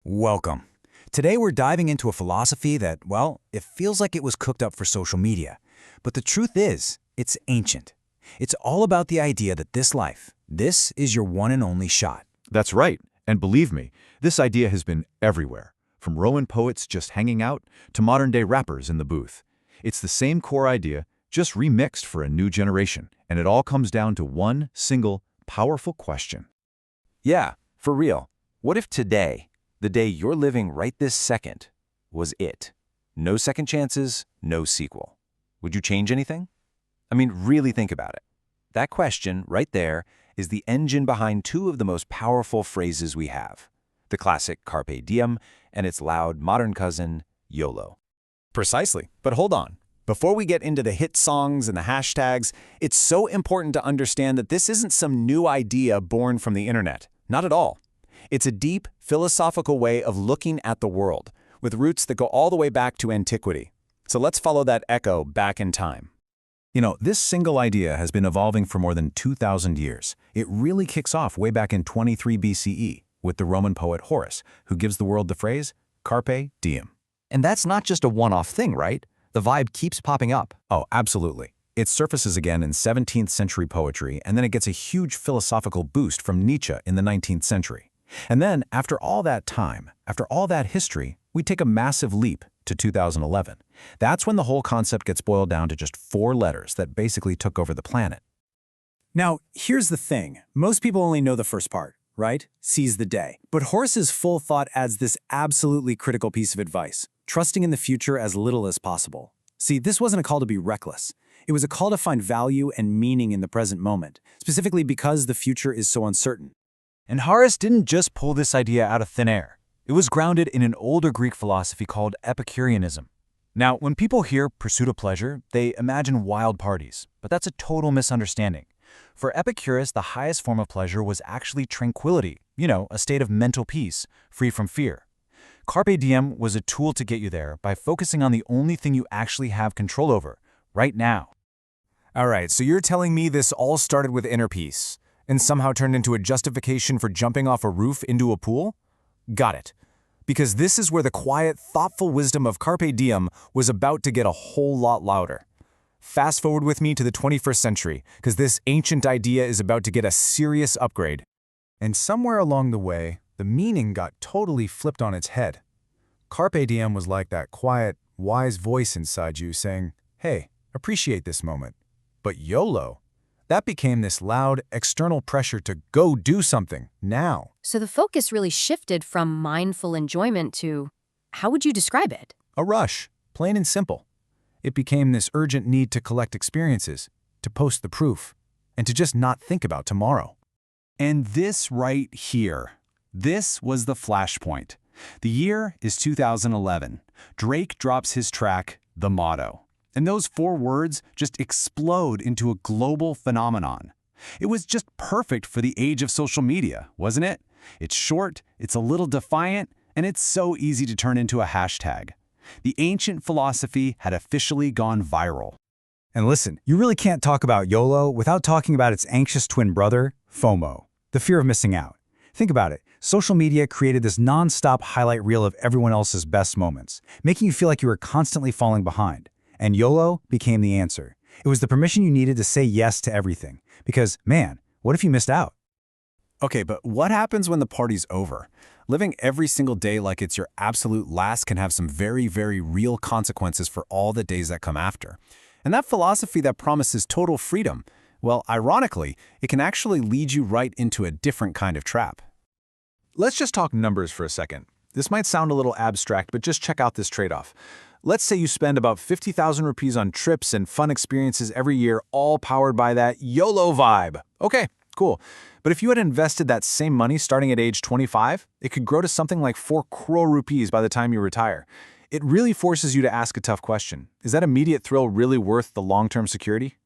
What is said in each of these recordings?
Welcome. Today we're diving into a philosophy that, well, it feels like it was cooked up for social media. But the truth is, it's ancient. It's all about the idea that this is your one and only shot. That's right. And believe me, this idea has been everywhere, from Roman poets just hanging out to modern-day rappers in the booth. It's the same core idea, just remixed for a new generation, and it all comes down to one single, powerful question. Yeah, for real. What if today, the day you're living right this second, was it? No second chances, no sequel. Would you change anything? I mean, really think about it. That question, right there, is the engine behind two of the most powerful phrases we have. The classic Carpe Diem and its loud modern cousin, YOLO. Precisely. But hold on. Before we get into the hit songs and the hashtags, it's so important to understand that this isn't some new idea born from the internet. Not at all. It's a deep, philosophical way of looking at the world, with roots that go all the way back to antiquity. So let's follow that echo back in time. You know, this single idea has been evolving for more than 2,000 years. It really kicks off way back in 23 BCE with the Roman poet Horace, who gives the world the phrase, Carpe Diem. And that's not just a one-off thing, right? The vibe keeps popping up. Oh, absolutely. It surfaces again in 17th century poetry, and then it gets a huge philosophical boost from Nietzsche in the 19th century. And then, after all that time, after all that history, we take a massive leap to 2011. That's when the whole concept gets boiled down to just 4 letters that basically took over the planet. Now, here's the thing. Most people only know the first part, right? Seize the day. But Horace's full thought adds this absolutely critical piece of advice, trusting in the future as little as possible. See, this wasn't a call to be reckless. It was a call to find value and meaning in the present moment, specifically because the future is so uncertain. And Horace didn't just pull this idea out of thin air. It was grounded in an older Greek philosophy called Epicureanism. Now, when people hear pursuit of pleasure, they imagine wild parties, but that's a total misunderstanding. For Epicurus, the highest form of pleasure was actually tranquility, a state of mental peace, free from fear. Carpe Diem was a tool to get you there by focusing on the only thing you actually have control over, right now. All right, so you're telling me this all started with inner peace and somehow turned into a justification for jumping off a roof into a pool? Got it. Because this is where the quiet, thoughtful wisdom of Carpe Diem was about to get a whole lot louder. Fast forward with me to the 21st century, because this ancient idea is about to get a serious upgrade. And somewhere along the way, the meaning got totally flipped on its head. Carpe Diem was like that quiet, wise voice inside you saying, hey, appreciate this moment. But YOLO, that became this loud, external pressure to go do something, now. So the focus really shifted from mindful enjoyment to, how would you describe it? A rush, plain and simple. It became this urgent need to collect experiences, to post the proof, and to just not think about tomorrow. And this right here, this was the flashpoint. The year is 2011. Drake drops his track, The Motto. And those 4 words just explode into a global phenomenon. It was just perfect for the age of social media, wasn't it? It's short, it's a little defiant, and it's so easy to turn into a hashtag. The ancient philosophy had officially gone viral. And listen, you really can't talk about YOLO without talking about its anxious twin brother, FOMO, the fear of missing out. Think about it. Social media created this non-stop highlight reel of everyone else's best moments, making you feel like you were constantly falling behind. And YOLO became the answer. It was the permission you needed to say yes to everything. Because, man, what if you missed out? Okay, but what happens when the party's over? Living every single day like it's your absolute last can have some very, very real consequences for all the days that come after. And that philosophy that promises total freedom, well, ironically, it can actually lead you right into a different kind of trap. Let's just talk numbers for a second. This might sound a little abstract, but just check out this trade-off. Let's say you spend about 50,000 rupees on trips and fun experiences every year, all powered by that YOLO vibe. Okay, cool. But if you had invested that same money starting at age 25, it could grow to something like 4 crore rupees by the time you retire. It really forces you to ask a tough question. Is that immediate thrill really worth the long-term security?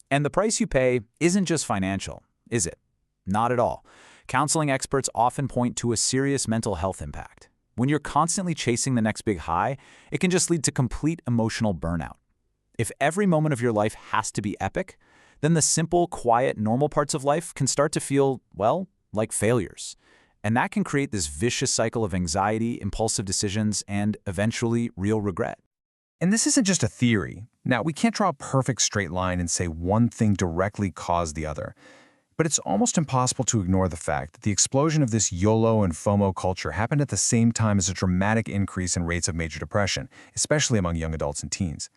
And the price you pay isn't just financial, is it? Not at all. Counseling experts often point to a serious mental health impact. When you're constantly chasing the next big high, it can just lead to complete emotional burnout. If every moment of your life has to be epic, then the simple, quiet, normal parts of life can start to feel, well, like failures. And that can create this vicious cycle of anxiety, impulsive decisions, and eventually real regret. And this isn't just a theory. Now, we can't draw a perfect straight line and say one thing directly caused the other. But it's almost impossible to ignore the fact that the explosion of this YOLO and FOMO culture happened at the same time as a dramatic increase in rates of major depression, especially among young adults and teens.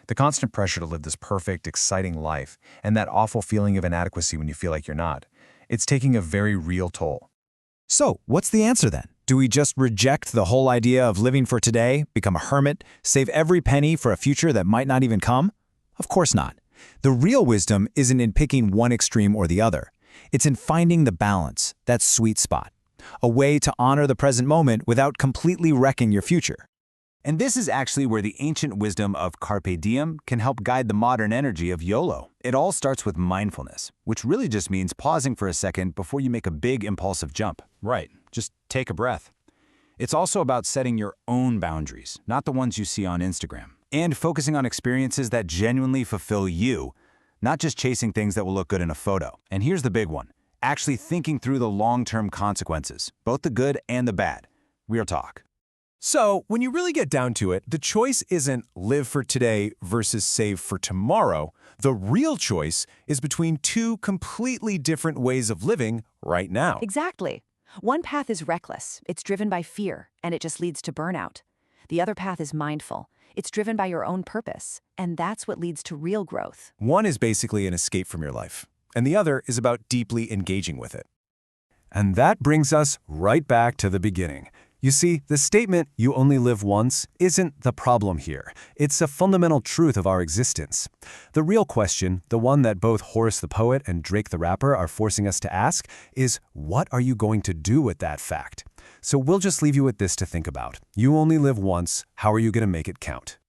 The constant pressure to live this perfect, exciting life, and that awful feeling of inadequacy when you feel like you're not, it's taking a very real toll. So, what's the answer then? Do we just reject the whole idea of living for today, become a hermit, save every penny for a future that might not even come? Of course not. The real wisdom isn't in picking one extreme or the other. It's in finding the balance, that sweet spot. A way to honor the present moment without completely wrecking your future. And this is actually where the ancient wisdom of Carpe Diem can help guide the modern energy of YOLO. It all starts with mindfulness, which really just means pausing for a second before you make a big impulsive jump. Right, just take a breath. It's also about setting your own boundaries, not the ones you see on Instagram. And focusing on experiences that genuinely fulfill you, not just chasing things that will look good in a photo. And here's the big one, actually thinking through the long-term consequences, both the good and the bad. Real talk. So, when you really get down to it, the choice isn't live for today versus save for tomorrow. The real choice is between two completely different ways of living right now. Exactly. One path is reckless. It's driven by fear, and it just leads to burnout. The other path is mindful. It's driven by your own purpose, and that's what leads to real growth. One is basically an escape from your life, and the other is about deeply engaging with it. And that brings us right back to the beginning. You see, the statement, "you only live once," isn't the problem here. It's a fundamental truth of our existence. The real question, the one that both Horace the poet and Drake the rapper are forcing us to ask, is what are you going to do with that fact? So we'll just leave you with this to think about. You only live once. How are you going to make it count?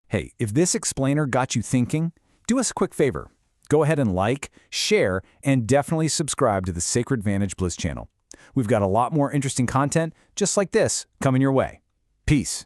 Hey, if this explainer got you thinking, do us a quick favor. Go ahead and like, share, and definitely subscribe to the Sacred Vantage Bliss channel. We've got a lot more interesting content just like this coming your way. Peace.